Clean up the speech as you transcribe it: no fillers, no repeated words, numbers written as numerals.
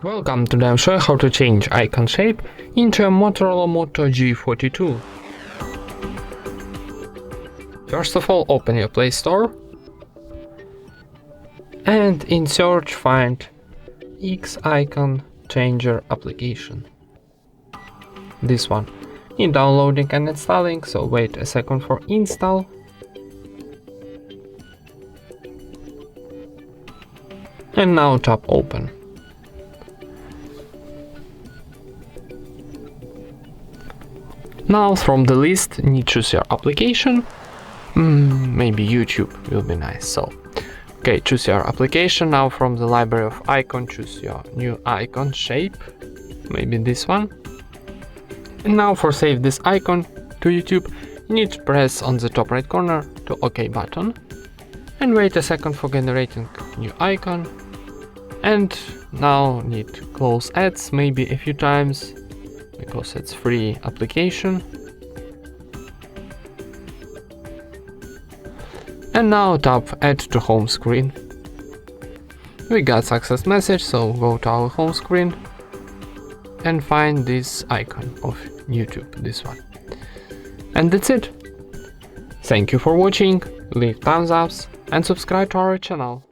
Welcome, today I'll show you how to change icon shape into a Motorola Moto G42. First of all, open your Play Store and in search find X icon changer application. This one. In downloading and installing, so wait a second for install. And now tap open. Now from the list, you choose your application. Maybe YouTube will be nice. So, okay, choose your application. Now from the library of icon, choose your new icon shape. Maybe this one. And now for save this icon to YouTube, you need to press on the top right corner to OK button. And wait a second for generating new icon. And now need to close ads maybe a few times, because it's free application. And now tap add to home screen. We got success message, so go to our home screen and find this icon of YouTube, this one. And that's it. Thank you for watching, leave thumbs ups and subscribe to our channel.